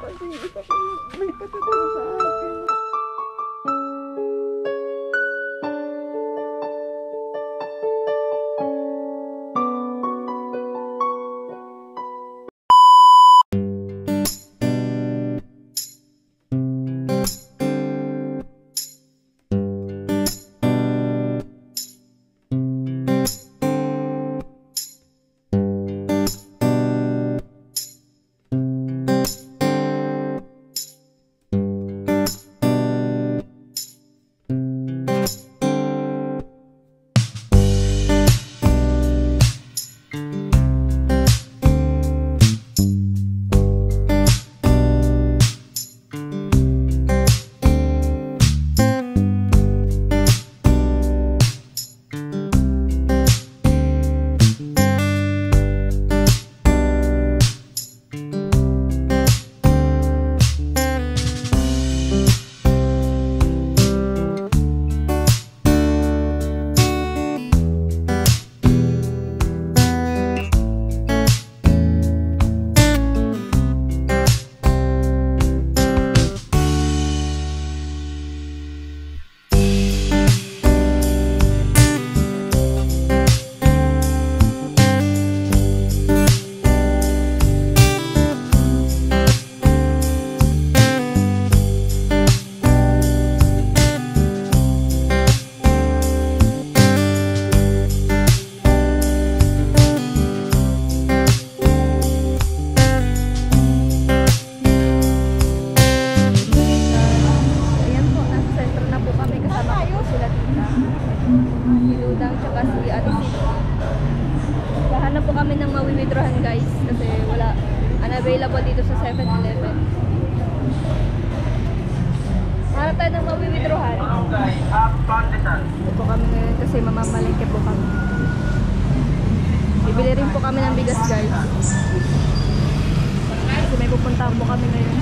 kasi hindi pa po may patutulong sa akin. Hahanap po kami ng mawi-withdrawan guys kasi wala unavailable dito sa 7-Eleven. Hanap tayo ng mawi-withdrawan. Ito po kami ngayon kasi mamamalengke po kami. Bibili rin po kami ng bigas guys. Kasi may pupuntahan po kami ngayon.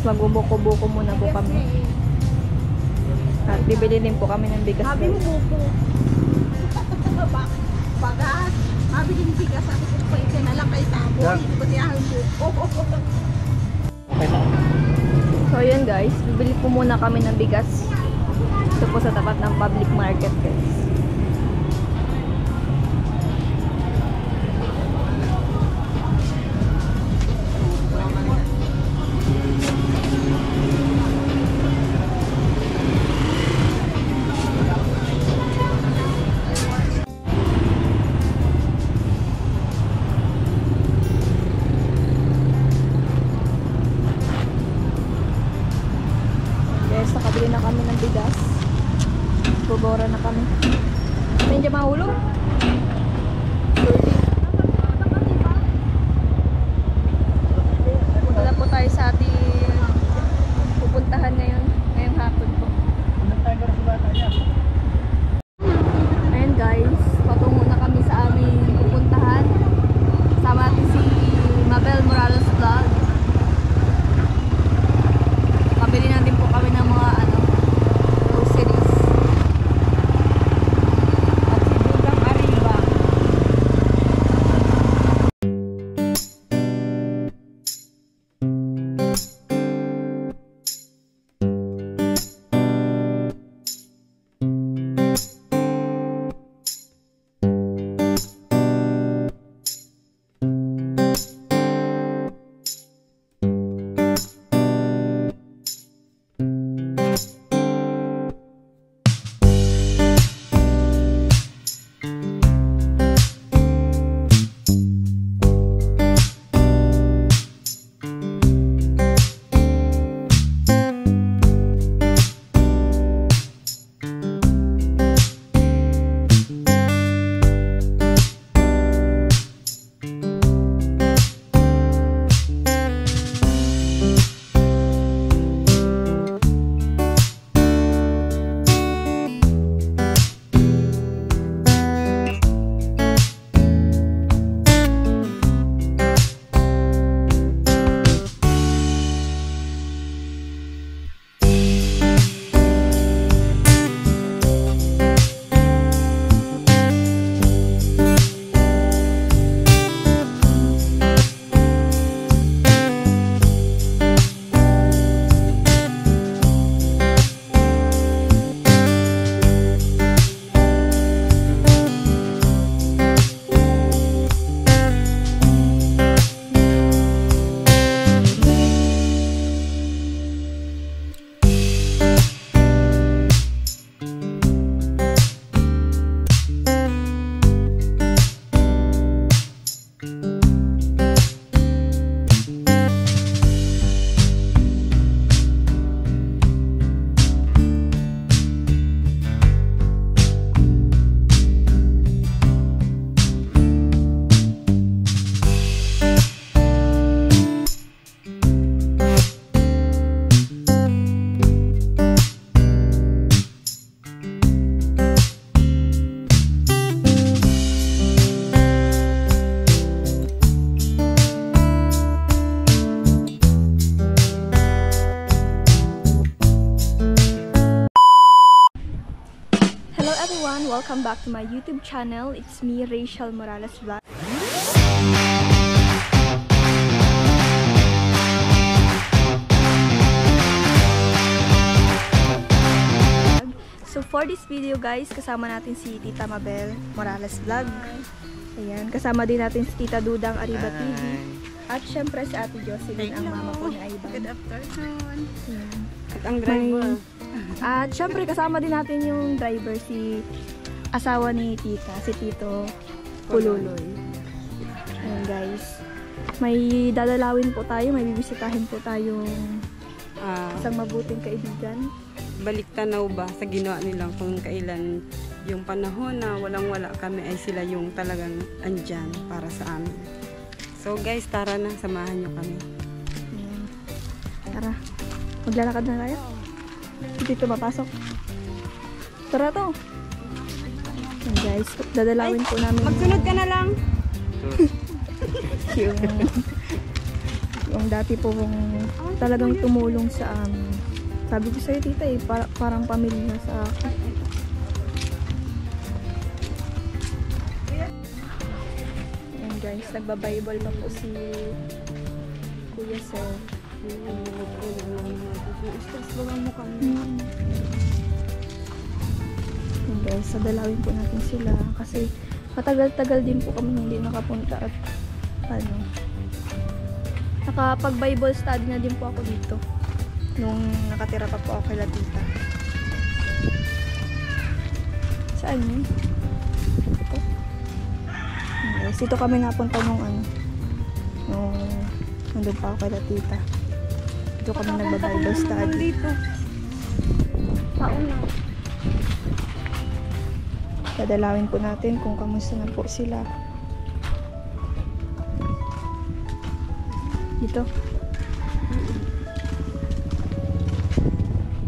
magbubuko-buko muna po kami. At bibili din po kami ng bigas. Sabi mo buko. Bagas. Sabi din bigas. Sabi ko pa isa na lang kay Tabo. Hindi ko siya ang buko. So yun guys, bibili po muna kami ng bigas. Ito po sa tapat ng public market guys. Nakabili na kami ng bigas. Bobora na kami. Hindi mahulog. Punta na po tayo sa ating pupuntahan ngayon. Ngayong hapon po. Ayan guys, patungo na kami sa aming pupuntahan. Sama natin si Mabel Morales Vlog. Pabili natin po kami ng mga groceries. At si Dugang Arriba. Welcome back to my YouTube channel. It's me, Rachel Morales Vlog. So for this video guys, kasama natin si Tita Mabel Morales Vlog. Ayan, kasama din natin si Tita Dudang Arriba TV. At syempre si Ate Jocelyn, ang mama ko ni Ivan. Good afternoon. Ayan. At ang driver. At syempre kasama din natin yung driver, si asawa ni Tita, si Tito Pululoy. Ayan guys. May dadalawin po tayo, may bibisitahin po tayong isang mabuting kaibigan. Balik tanaw ba sa ginawa nilang kung kailan yung panahon na walang-wala kami ay sila yung talagang andyan para sa amin. So guys, tara na, samahan nyo kami. Ayan. Tara, maglalakad na tayo. Dito mapasok. Tara to. Ayan guys, dadalawin po namin. Magsunod ka na lang. Yung dati po kung talagang tumulong sa amin. Sabi ko sa'yo tita eh, parang pamilya sa akin. Ayan guys, nagbabible pa po si Kuya Sel. Stress ba ang mukha mo? Ayan guys, sadalawin po natin sila kasi matagal-tagal din po kami hindi nakapunta at ano, nakapag-Bible study na din po ako dito nung nakatira pa po ako kay Tita. Saan yun? Ito. Guys, dito kami napunta nung ano, nung nandun pa ako kay Tita. Dito kami nagba-Bible study. Dito. Pauna. Dadalawin po natin kung kamusta na po sila. Dito.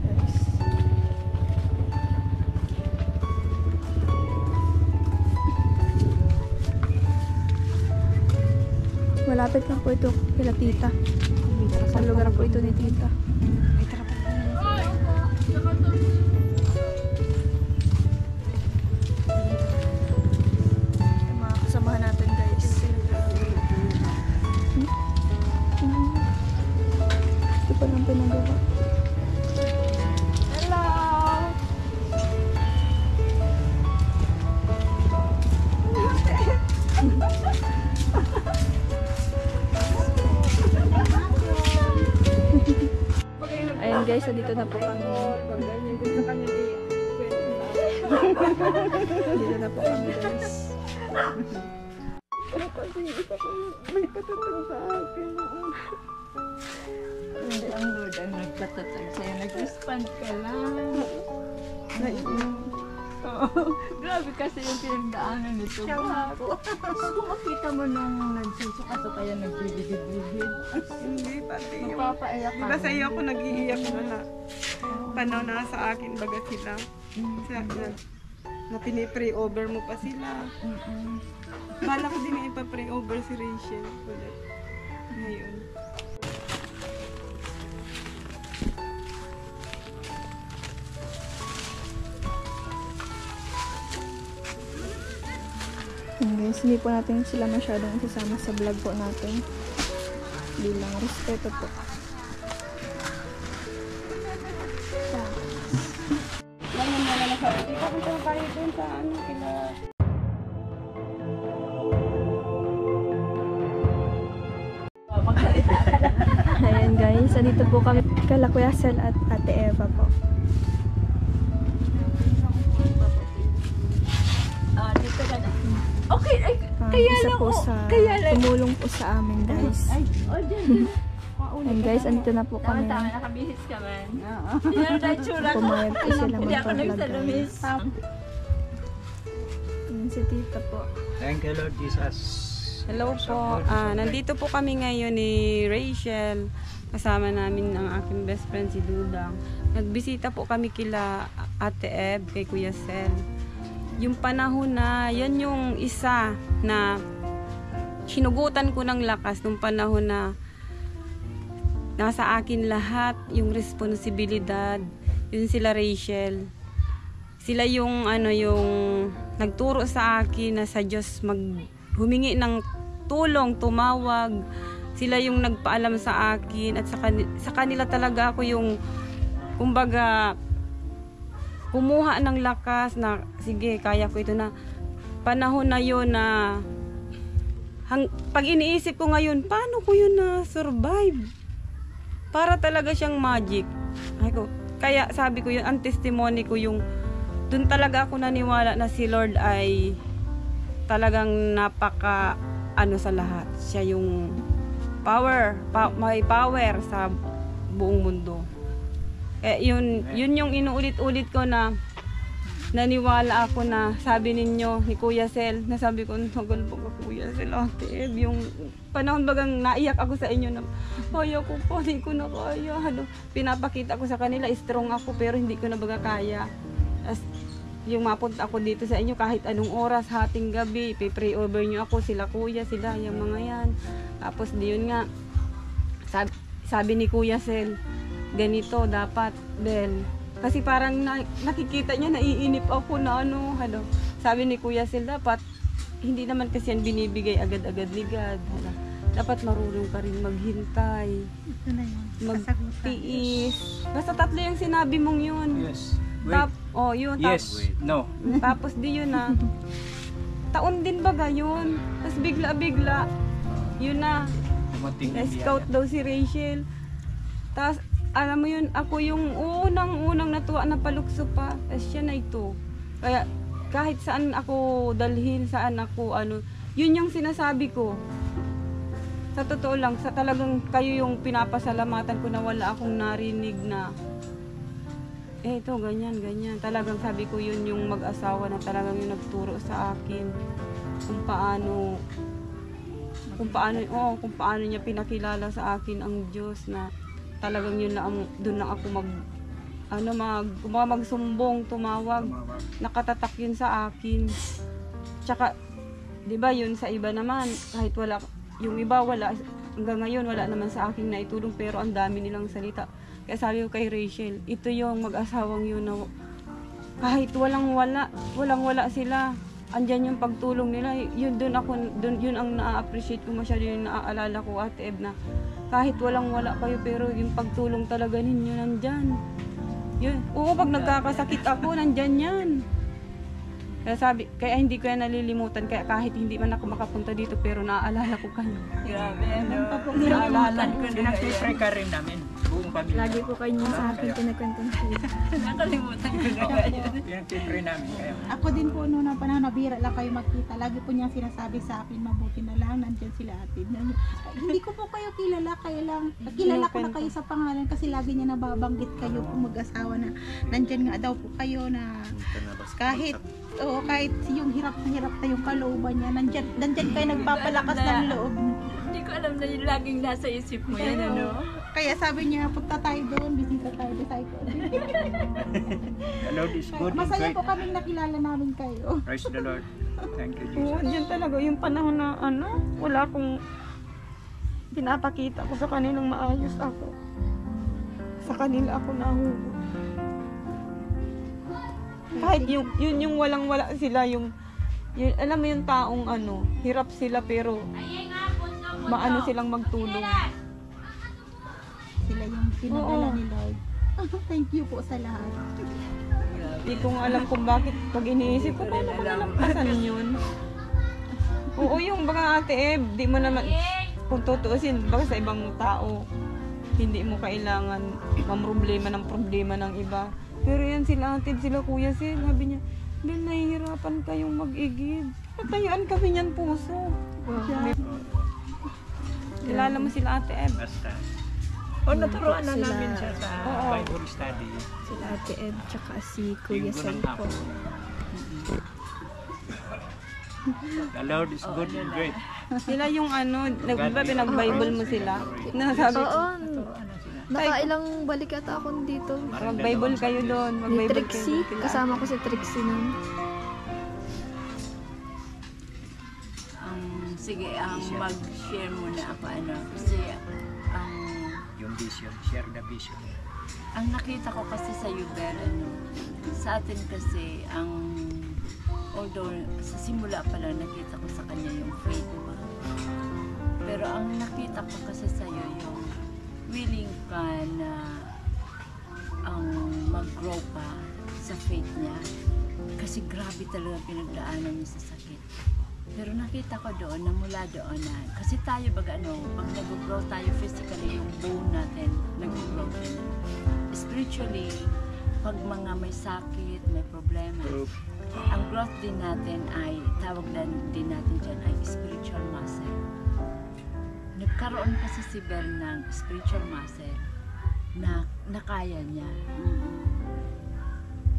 Yes. Malapit lang po ito kila Tita. Sa lugar po ito ni Tita. Ay, tara pa. Yung mga kasamahan natin guys. Ito pa lang pinagawa. Hello! Ayan guys, dito na po kami. Dito na po kami guys. Kasi isa ko may patatag sa akin. Hindi ang Lord ang nagpatatag sa'yo. Nag-respond ka lang. Grabe kasi yung pinagdaanan nito. Kung makita mo nung nagsusuka to kaya nagbibigid-bigid. Hindi, pati yung... Magpapaiyak ka. Diba sa iyo ako nag-iiyak na panaw na sa akin baga sila. Na pinipray over mo pa sila. Bala ko din ipapray over si Rachel. Ulit. Ngayon. Guys, hindi po natin sila masyadong isasama sa vlog po natin. Bilang respeto po. Ngayon na lang sa hindi ka punta kayo dun sa ano kila... Ayan guys, andito po kami kala Kuya Sel at Ate Eva po. Dito ka na. Okay, ay, Isa po sa tumulong po sa amin guys. dyan. Ayan guys, andito na po kami. Tama, nakabihis ka man. Hindi na na-tsura ko. Pumayag po sila Hindi ako magpa-vlog nagsalumis. guys. Ayan si Tita po. Thank you, Lord Jesus. Hello po. Nandito po kami ngayon ni Rachel. Kasama namin ang aking best friend si Dudang. Nagbisita po kami kila Ate Eb, kay Kuya Sel. Yung panahon na, yan yung isa na hinugutan ko ng lakas nung panahon na nasa akin lahat yung responsibilidad. Yun sila Rachel. Sila yung yung nagturo sa akin na sa Diyos humingi ng tulong, tumawag. Sila yung nagpaalam sa akin at sa kanila talaga ako yung kumbaga kumuha ng lakas na sige, kaya ko ito na. Panahon na yun na pag iniisip ko ngayon, paano ko yun na survive? Para talaga siyang magic. Kaya sabi ko yun, ang testimony ko yung dun talaga ako naniwala na si Lord ay talagang napaka sa lahat. Siya yung may power sa buong mundo. Yun yung inuulit-ulit ko na naniwala ako na sabi ninyo ni Kuya Sel, na sabi ko, nagal ba ka Kuya Sel, Ate Eb, yung panahon bagang naiyak ako sa inyo na kaya ko pa, hindi ko na kaya. Pinapakita ko sa kanila, strong ako pero hindi ko na baga kaya. As, yung mapunta ako dito sa inyo kahit anong oras, hating gabi, pray over nyo ako, sila kuya, sila, yung mga yan. Tapos di yun nga, sabi ni Kuya Sel, ganito dapat, Bel. Kasi parang nakikita niya, naiinip ako na ano. Sabi ni Kuya Sel, dapat, hindi naman kasi yan binibigay agad-agad ni God. Dapat marunong ka rin maghintay. Ito na yun. Magtiis. Basta 3 yung sinabi mong yun. Yes. Wait. Yun. Yes. No. Tapos di yun na. Taon din baga yun. Tapos bigla-bigla. Yun na. Dumating ang Na-scout biyaya. daw si Rachel. Tapos, alam mo yun, ako yung unang natuwa na palukso pa. Tapos siya na ito. Kaya, kahit saan ako dalhin, saan ako, yun yung sinasabi ko. Sa totoo lang, talagang kayo yung pinapasalamatan ko na wala akong narinig na ito, ganyan. Talagang sabi ko yun yung mag-asawa na talagang yung nagturo sa akin kung paano niya pinakilala sa akin ang Diyos na talagang yun lang, doon lang ako magsumbong, tumawag, nakatatak yun sa akin. Tsaka, di ba yun sa iba naman, kahit wala, yung iba wala, hanggang ngayon wala naman sa akin na itulong pero ang dami nilang salita. Kaya sabi ko kay Rachel, ito yung mag-asawang yun na kahit walang wala sila, andyan yung pagtulong nila. Yun yun ang na-appreciate ko masyado, yung naaalala ko, Ate Eb, na kahit walang-wala kayo pero yung pagtulong talaga ninyo nandyan. Yun. Oo, pag nagkakasakit ako, nandyan yan. Kaya hindi ko yan nalilimutan, kaya kahit hindi man ako makapunta dito pero naaalala ko kayo. Grabe, naalala ko na Pinag-pray ka rin namin. Buong pamilya. Lagi po kayo niya sa akin pinagkwentuhan siya. Nakalimutan ko na yun. Pinag-pray namin kayo. Ako din po noon na panahon, nabira lang kayo magkita. Lagi po niyang sinasabi sa akin, mabuti na lang, nandyan sila ate. Hindi ko po kayo kilala, kilala ko na kayo sa pangalan kasi lagi niya nababanggit kayo kung mag-asawa na nandyan nga daw po kayo na kahit yung hirap na yung kalooban niya, nandyan kayo nagpapalakas ng loob. Hindi ko alam na yung laging nasa isip mo yan, ano? Kaya sabi niya, punta tayo doon, bisita tayo, sabi ko. The Lord is good and Masaya great. po kaming nakilala namin kayo. Praise the Lord. Thank you, Oo, Jesus. yun talaga yung panahon na wala akong pinapakita ko sa kanilang maayos ako. Sa kanila ako nahugot. Kahit yun yung walang-wala sila, yun, alam mo yung taong hirap sila pero maano silang magtulong. Sila yung pinadala Oo. ni Lord. Thank you po sa lahat. Hindi ko nga alam kung bakit pag iniisip ko, paano ko nalampasan yun? Oo, yung mga Ate Eb, di mo naman, kung tutuusin, baka sa ibang tao, hindi mo kailangan mamroblema ng problema ng iba. Pero yan sila Ate Eb, sila Kuya Sil, sabi niya, Bel, nahihirapan kayong mag-igib. Patayaan kami niyan puso. Kilala mo sila Ate Eb? Basta. Naturuan na Sila- namin siya sa Oo. Bible study. Sila Ate Ed, tsaka si Kuya Linggo Sel ng po. hapon. The Lord is good and great. Sila yung diba pinag-Bible mo sila? Nasabi, Oo, nakailang balik ata ako dito. mag-Bible kayo doon. Ni Mag-Bible kayo Trixie, doon. kasama ko si Trixie nun. Sige, mag-share muna ako, kasi Yung vision, share the vision. ang nakita ko kasi sa Uber, sa atin kasi, although sa simula pa lang nakita ko sa kanya yung faith ba. Pero ang nakita ko kasi sa'yo yung willing ka na mag-grow pa sa faith niya. Kasi grabe talaga pinagdaanan niya sa sakit. Pero nakita ko doon na mula doon na, kasi tayo pag nag-grow tayo physically, yung bone natin, nag-grow din. Spiritually, pag mga may sakit, may problema, ang growth din natin ay, tawag din natin dyan ay spiritual muscle. Nagkaroon kasi si Bel ng spiritual muscle na nakaya niya.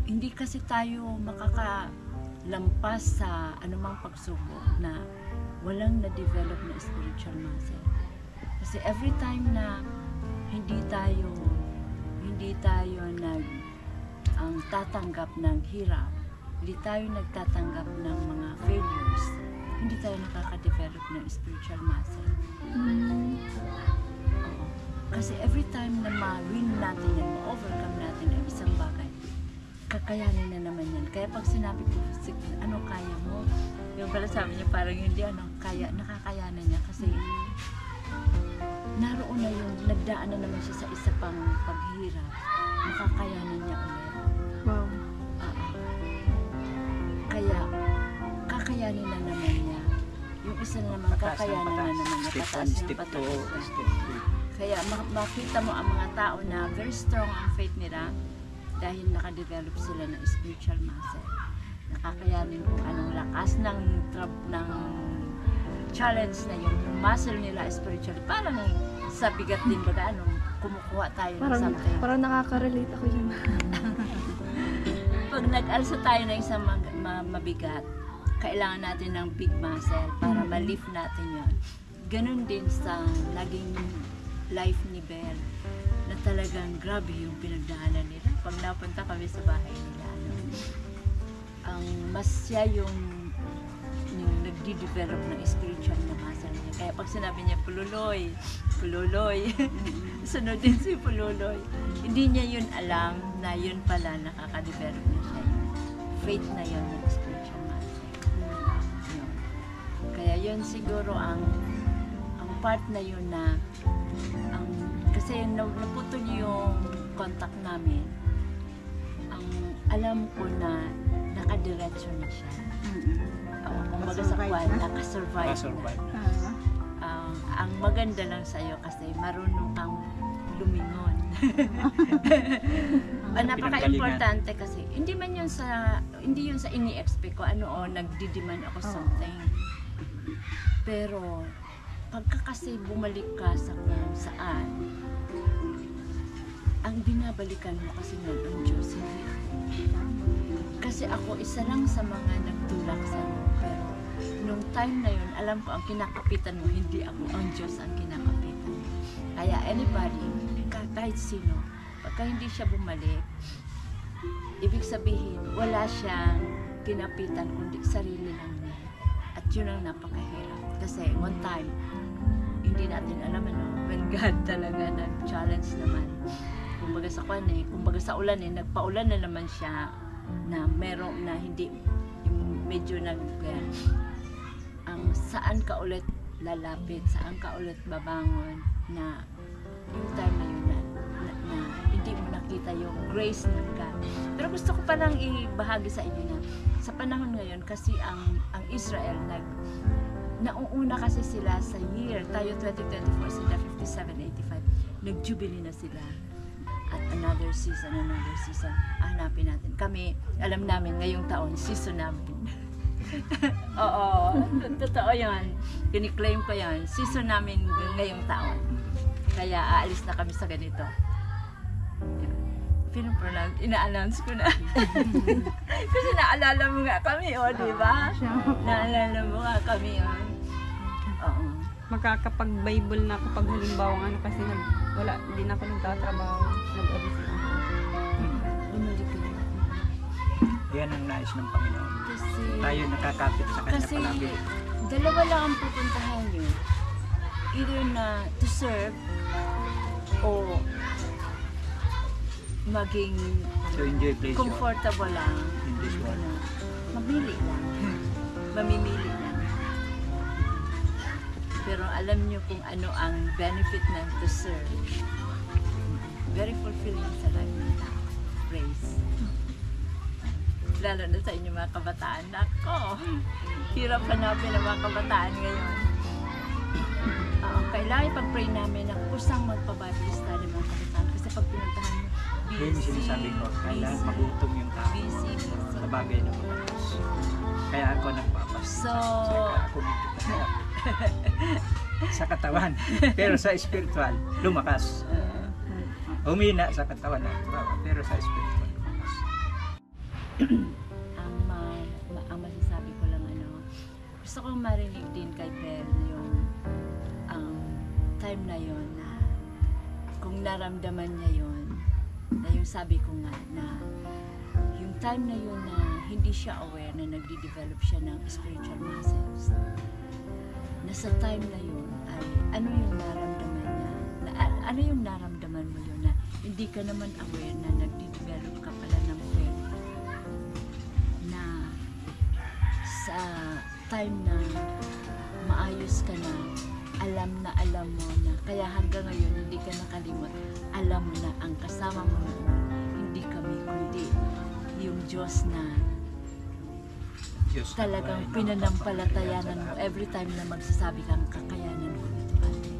Hindi kasi tayo makakalampas sa anumang pagsubok na walang na-develop na spiritual muscle. Kasi every time na hindi tayo tatanggap ng hirap, hindi tayo nagtatanggap ng mga failures, hindi tayo nakaka-develop ng spiritual muscle. Oo. Kasi every time na ma-win natin yan, ma-overcome natin ang isang bagay, kakayanin na naman yan. Kaya pag sinabi ko, ano kaya mo? Yung pala sabi niya parang hindi, nakakayanan niya kasi naroon na yung nagdaan na naman siya sa isa pang paghirap, makakayanan niya ulit. Wow. Kaya kakayanin na naman niya. Yung isa na naman, kakayanan na naman niya. Pataas niya, Step 2, pataas niya. step 3. Kaya makita mo ang mga tao na very strong ang faith nila dahil nakadevelop sila ng spiritual muscle. Nakakayanin kung anong lakas ng challenge na yun. Yung muscle nila spiritual. Parang sa bigat din ba kumukuha tayo ng something. Parang nakaka-relate ako yun. Pag nag-alsa tayo ng isang mabigat, kailangan natin ng big muscle para ma-lift natin yun. Ganun din sa naging life ni Belle na talagang grabe yung pinagdaanan nila. Pag napunta kami sa bahay nila, ang mas siya yung nagdi-develop ng spiritual na muscle niya. Kaya pag sinabi niya, pululoy, sunod din si pululoy. Hindi niya yun alam na yun pala nakaka-develop na siya. Faith na yun ng spiritual muscle. Yun. Kaya yun siguro ang part na yun na kasi naputol yung contact namin. Ang alam ko na nakadiretso na siya. Kumbaga sa kwan, nakasurvive na. Ang maganda lang sa'yo kasi marunong kang lumingon. Napaka-importante kasi hindi yun sa ini-expect ko nagdi-demand ako something. Pero pagka kasi bumalik ka sa kung saan, ang binabalikan mo kasi nun ang Diyos, hindi ako. Kasi ako isa lang sa mga nagtulak sa iyo. Pero nung time na yun, alam ko ang kinakapitan mo, hindi ako, ang Diyos ang kinakapitan mo. Kaya anybody, kahit sino, pagka hindi siya bumalik, ibig sabihin, wala siyang kinapitan kundi sarili lang niya. At yun ang napakahirap. Kasi one time, hindi natin alam when God talaga nag-challenge naman. Kumbaga sa kumbaga sa ulan nagpaulan na naman siya na meron na hindi, yung medyo ang saan ka ulit lalapit, saan ka ulit babangon na yung time na yun na hindi mo nakita yung grace ng God. Pero gusto ko palang ibahagi sa inyo na sa panahon ngayon kasi ang Israel nauuna kasi sila sa year, tayo 2024, sila 57, 85, nag-jubilee na sila. At another season, hanapin natin. Kami, alam namin ngayong taon, season namin. Oo, totoo yan. Kini-claim ko yan. Season namin ngayong taon. Kaya aalis na kami sa ganito. Ina-announce ko na. Kasi naalala mo nga kami, di ba? Naalala mo nga kami, Oo. Makakapag-Bible na ako pag halimbawa kasi hindi na ako nagtatrabaho. Nag-alis na ako. Bumalik ka. Yan ang nais ng Panginoon. Kasi, tayo nakakapit sa Kanya kasi palagi. dalawa lang ang pupuntahan nyo. Either na to serve o maging So enjoy pleasure comfortable lang. in this world. Mamili lang. Mamimili lang. Pero alam nyo kung ano ang benefit ng to serve. Very fulfilling sa life ng tao. Praise. Lalo na sa inyo mga kabataan. Nako! Hirap hanapin ang mga kabataan ngayon. Kailangan ipag-pray namin na kusang magpa-Bible study mga kabataan. Kasi pag pinuntahan mo, Yun yung sinasabi ko, kailangan magutom yung tao busy. sa bagay ng mga Diyos. Kaya ako nagpapasta. Ako sa katawan. Pero sa spiritual, lumakas. Humina sa katawan, pero sa spiritual, lumakas. Ang masasabi ko lang gusto kong marinig din kay Belle yung time na yon na kung naramdaman niya yon na yung sabi ko nga na yung time na yun na hindi siya aware na nagde-develop siya ng spiritual muscles, na sa time na yun ay ano yung naramdaman niya, na ano yung naramdaman mo yun na hindi ka naman aware na nagde-develop ka pala ng faith na sa time na maayos ka na alam mo na kaya hanggang ngayon hindi ka nakalimot, alam mo na ang kasama mo noon hindi kami kundi yung Diyos na Diyos talagang pinanampalatayanan mo every time na magsasabi kang kakayanan ko ito ate.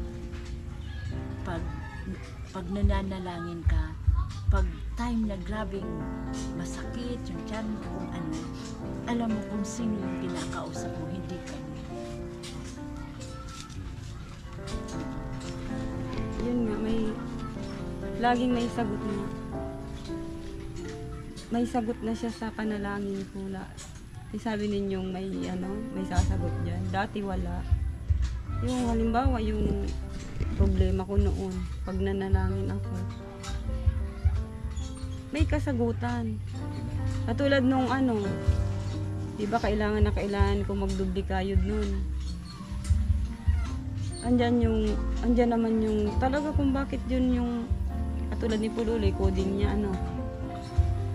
Pag nananalangin ka, pag time na grabing masakit yung tiyan mo kung ano, alam mo kung sino yung kinakausap mo, hindi kami. Yun nga, laging may sagot na. May sagot na siya sa panalangin ko. Sabi ninyong may sasagot dyan. Dati wala. Yung halimbawa, yung problema ko noon, pag nanalangin ako, may kasagutan. Katulad nung di ba kailangan ko magdublikayod noon. Andyan naman yung talaga kung bakit yun yung katulad ni Pululoy, coding niya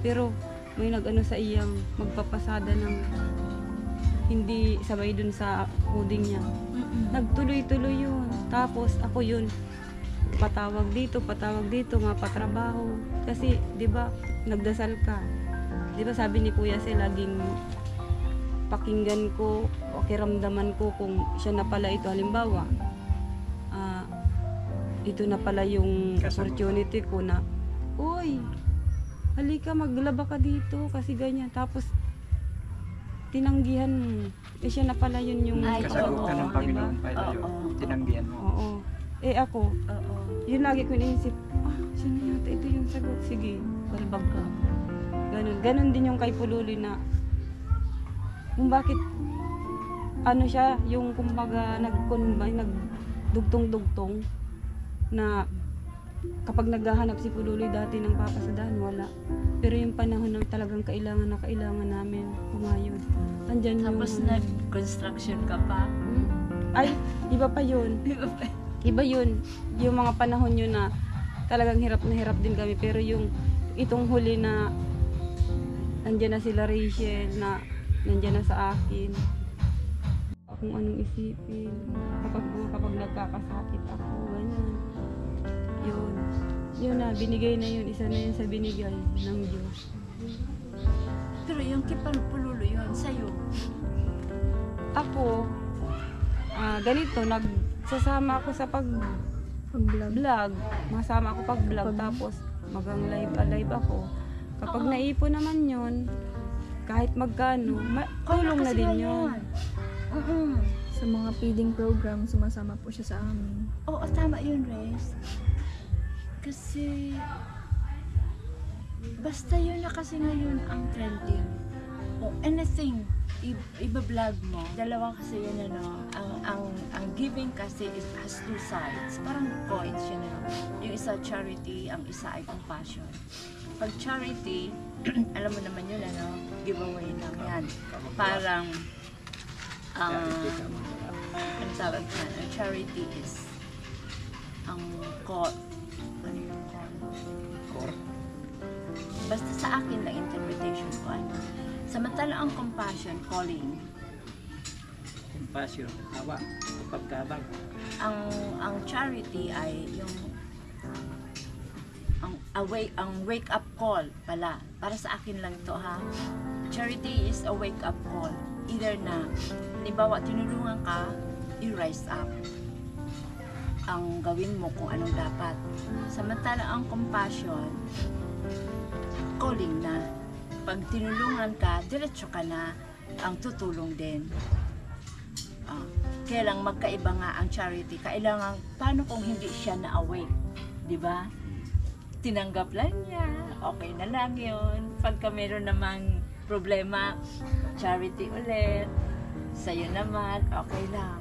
pero may sa iyang magpapasada ng hindi sabay dun sa coding niya. Nagtuloy-tuloy yun. Tapos ako yun, patawag dito, mapatrabaho. Kasi, di ba, nagdasal ka. Di ba sabi ni Kuya laging pakinggan ko, pakiramdaman ko kung siya na pala ito. Halimbawa, ito na pala yung opportunity ko na, uy, halika, maglaba ka dito kasi ganyan. Tapos, tinanggihan mo. Siya na pala yun yung kasagutan ng Panginoon pala yun. Tinanggihan mo. Oo. Ako, yun lagi ko iniisip, siya na yata, ito yung sagot. Sige, balbag ka. Ganon din yung kay Pululoy na, kung bakit, siya, yung kumbaga, nagdugtong-dugtong, na kapag naghahanap si Pululoy dati ng papasadahan, wala. Pero yung panahon na talagang kailangan namin pumayod. Andyan Tapos yung nag-construction ka pa? Ay, iba pa yun. Iba yun. Yung mga panahon yun na talagang hirap na hirap din kami. Pero yung itong huli na andyan na sila Rachel, na nandyan na sa akin. Kung anong isipin. Kapag nagkakasakit ako, ganyan. Yun na, binigay na yun. Isa na yun sa binigay ng Diyos. Pero yung Pululoy yun, sa'yo? Ako, ganito, nagsasama ako sa pag-vlog. Masama ako pag-vlog, tapos magang live ako. Kapag naipon naman yun, kahit magkano, tulong na din yun. Sa mga feeding program, sumasama po siya sa amin. Oo, tama yun, Rez. Kasi, basta yun na kasi ngayon ang trending. O anything, iba-vlog mo. Dalawa kasi yun, ang giving kasi has two sides. Parang coins yun, Yung isa charity, ang isa ay compassion. Pag charity, alam mo naman yun, giveaway lang yan. Parang, ang tawag na, charity is ang basta sa akin na interpretation ko samantala ang compassion, calling. Compassion, awa, pagkabang. Ang charity ay yung ang wake up call pala. Para sa akin lang to Charity is a wake up call. Either na, halimbawa, tinulungan ka, you rise up. Ang gawin mo kung anong dapat. Samantala ang compassion, calling na. Pag tinulungan ka, diretso ka na, ang tutulong din. Kaya lang magkaiba nga ang charity. Kailangan, paano kung hindi siya na-awake? Diba? Tinanggap lang niya, okay na lang yun. Pagka meron namang problema, charity ulit, sa'yo naman, okay lang.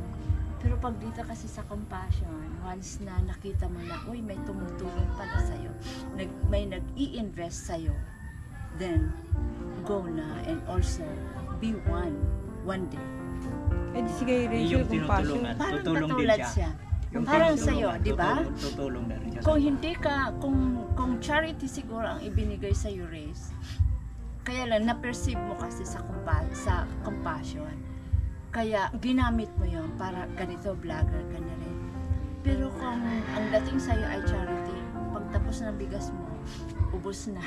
Pero pag dito kasi sa compassion, once na nakita mo na, uy, may tumutulong pala sa'yo, may nag-i-invest sa'yo, then, go na and also be one day. Sige, Rachel, compassion. tinutulungan, Parang tutulong din katulad siya. siya. Yung Parang tutulong, sa'yo, di ba? Tutulong na rin. Kung hindi ka, kung charity siguro ang ibinigay sa iyo, Race, kaya lang na-perceive mo kasi sa compassion. Kaya ginamit mo yon para ganito, vlogger ka na rin. Pero kung ang dating sa iyo ay charity, pagtapos ng bigas mo, ubos na.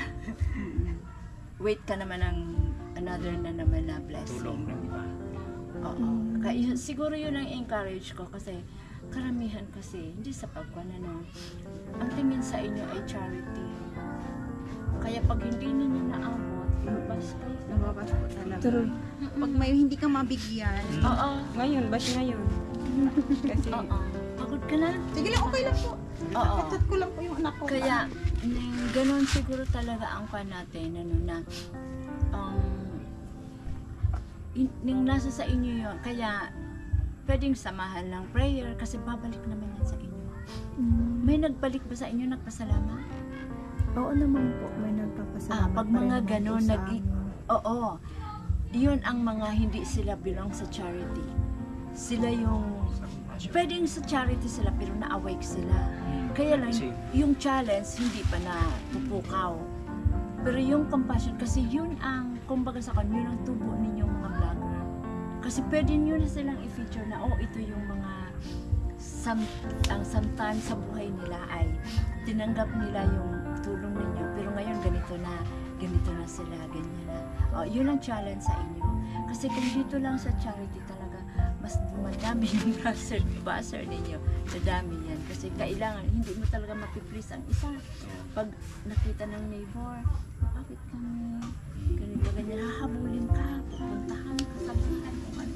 Wait ka naman ng another na naman na blessing. Tulong ng iba. Oo. Kaya siguro yun ang encourage ko kasi karamihan kasi hindi sa pagkuhan ang tingin sa inyo ay charity. Kaya pag hindi ninyo naabot, lumabas kayo. Nababas po talaga. True. Pag may hindi ka mabigyan. Oo. Ngayon, bash ngayon. Kasi, Oo. Pagod ka na. Sige lang, okay lang po. Oo. Katat ko lang po yung anak ko. Kaya, ganun siguro talaga ang pan natin, na ning nasa sa inyo yun. Kaya, pwedeng samahan ng prayer kasi babalik naman yan sa inyo. May nagbalik ba sa inyo, nagpasalamat? Oo naman po, may nagpapasalamat. Pag pa rin mga naman po ganon, sa amin. oo, yun ang mga hindi sila belong sa charity. Sila yung, pwedeng sa charity sila pero na-awake sila. Kaya lang, yung challenge, hindi pa na pupukaw. Pero yung compassion, kasi yun ang, kumbaga sa kan, yun ang tubo ninyong mga vlogger. Kasi pwede nyo na silang i-feature na, ito yung mga sometimes sa buhay nila ay tinanggap nila yung tulong ninyo. Pero ngayon ganito na sila, ganyan na. Yun ang challenge sa inyo. Kasi kung dito lang sa charity talaga, mas dumadami yung buzzer ninyo. Dadami yan. Kasi kailangan, hindi mo talaga mapiplease ang isa. Pag nakita ng neighbor, bakit kami ganito, ganyan, hahabulin ka, pupuntahan ka sa buhay, kung ano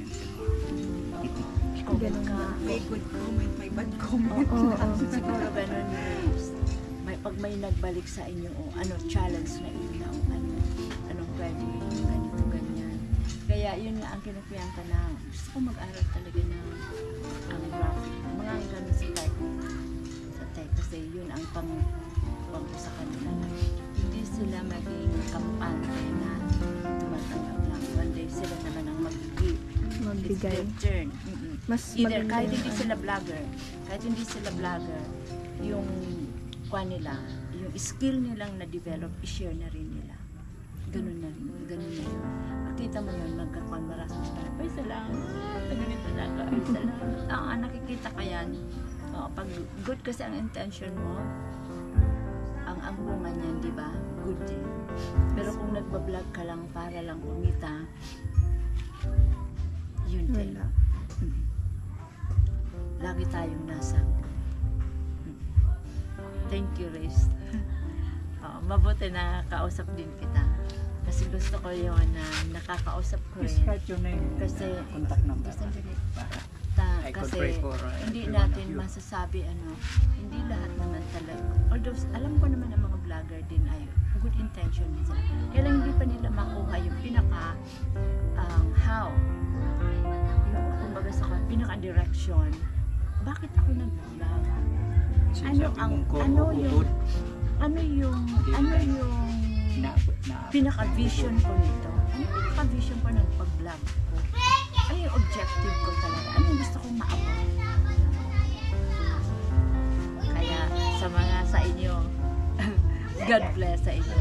ito. Ganun ka. May good comment, may bad comment. Oo. Siguro ganun yung pag may nagbalik sa inyo challenge na inyo anong pwede ganito ganyan. Kaya yun nga ang kinukuyan ka na gusto ko mag-aral talaga ng graphic. Mga ganun sa tech kasi yun ang pang sa kanila na hindi sila maging kampante na tumatanggap lang. One day sila naman ang magbigay. It's their turn. Mas Either maganda kahit yun. hindi sila vlogger, yung nila, yung skill nilang na-develop, i-share na rin nila. Ganun na yun. Makita mo yun, magkakuan marasas na, ay salamat, ganito na ka, ay salamat. Nakikita ka yan. Pag good kasi ang intention mo, ang bunga niyan, di ba? Good din. Pero kung nagbablog ka lang para lang kumita, yun din. Wala. Lagi tayong nasa. Thank you, Riz. Mabuti na kausap din kita. Kasi gusto ko yun na nakakausap ko rin. Start yun na yung Kasi, contact number. I could kasi pray for hindi every one of natin you. masasabi hindi lahat naman talaga. Although alam ko naman ang mga vlogger din ay good intention din sila. Kaya lang hindi pa nila makuha yung how. Yung kumbaga sa pinaka-direction. Bakit ako nag-vlog? Ano yung pinaka-vision ko nito? Ano yung pinaka-vision ko ng pag-vlog ko? Ano yung objective ko talaga? Ano yung gusto kong maabot? Kaya sa inyo, God bless sa inyo.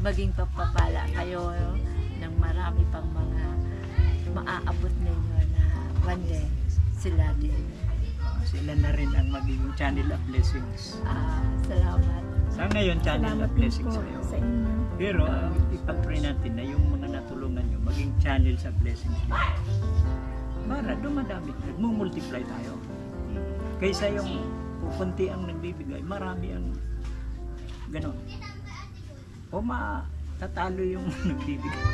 Maging papapala kayo ng marami pang mga maaabot ninyo na one day sila din. Sila na rin ang magiging channel of blessings. Salamat. Sa ngayon, channel Salamat of din blessings po kayo. sa inyo. Pero ang ipag-pray natin na yung mga natulungan nyo, maging channel sa blessings nyo. Para dumadami, nagmumultiply tayo. Kaysa yung kukunti ang nagbibigay, marami ang gano'n. O matatalo yung nagbibigay.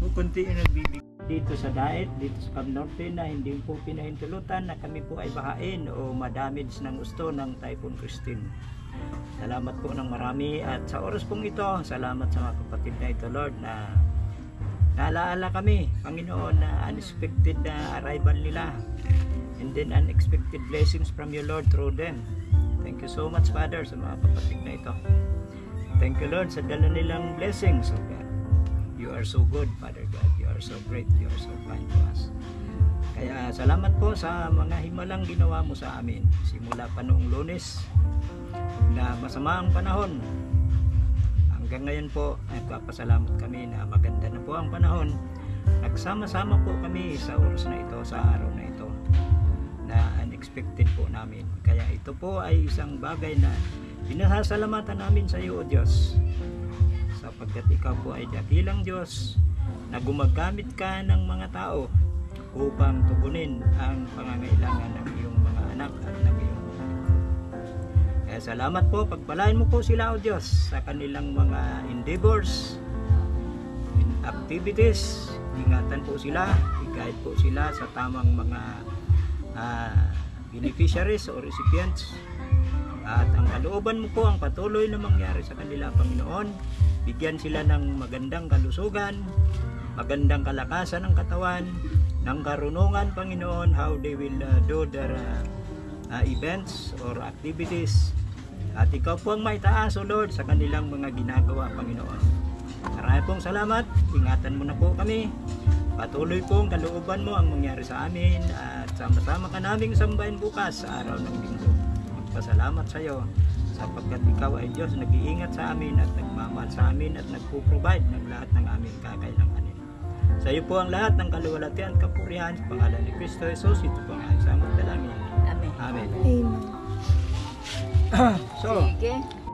Kukunti yung nagbibigay. Dito sa diet, dito sa Cam Norte na hindi po pinahintulutan na kami po ay bahain o madamage ng gusto ng Typhoon Christine. Salamat po ng marami at sa oras pong ito, salamat sa mga kapatid na ito, Lord, na naalaala kami, Panginoon, na unexpected na arrival nila and then unexpected blessings from you, Lord, through them. Thank you so much, Father, sa mga kapatid na ito. Thank you, Lord, sa dala nilang blessings, oh God. You are so good, Father God. You are so great. You are so kind to us. Kaya salamat po sa mga himalang ginawa mo sa amin. Simula pa noong Lunes na masama ang panahon. Hanggang ngayon po, nagpapasalamat kami na maganda na po ang panahon. Nagsama-sama po kami sa oras na ito, sa araw na ito, na unexpected po namin. Kaya ito po ay isang bagay na pinasasalamatan namin sa iyo, O Diyos, sapagkat ikaw po ay dakilang Diyos na gumagamit ka ng mga tao upang tugunin ang pangangailangan ng iyong mga anak at ng iyong mga lingkod. Kaya salamat po, pagpalain mo po sila, O Diyos, sa kanilang mga endeavors, activities. Ingatan po sila, i-guide po sila sa tamang mga beneficiaries o recipients. At ang kalooban mo po ang patuloy na mangyari sa kanila, Panginoon. Bigyan sila ng magandang kalusugan, magandang kalakasan ng katawan, ng karunungan, Panginoon, how they will do their events or activities. At ikaw po ang maitaas, O Lord, sa kanilang mga ginagawa, Panginoon. Marami pong salamat. Ingatan mo na po kami. Patuloy pong kalooban mo ang mangyari sa amin at sama-sama ka naming sambahin bukas sa araw ng linggo. Magpasalamat sa iyo sapagkat ikaw ay Diyos nag-iingat sa amin at nagmamahal sa amin at nagpo-provide ng lahat ng aming kakailanganin. Sa iyo po ang lahat ng kaluwalhatian at kapurihan sa pangalan ni Kristo Jesus. Ito po ang isang magdalangin. Amen. Amen. Amen. So, Sige.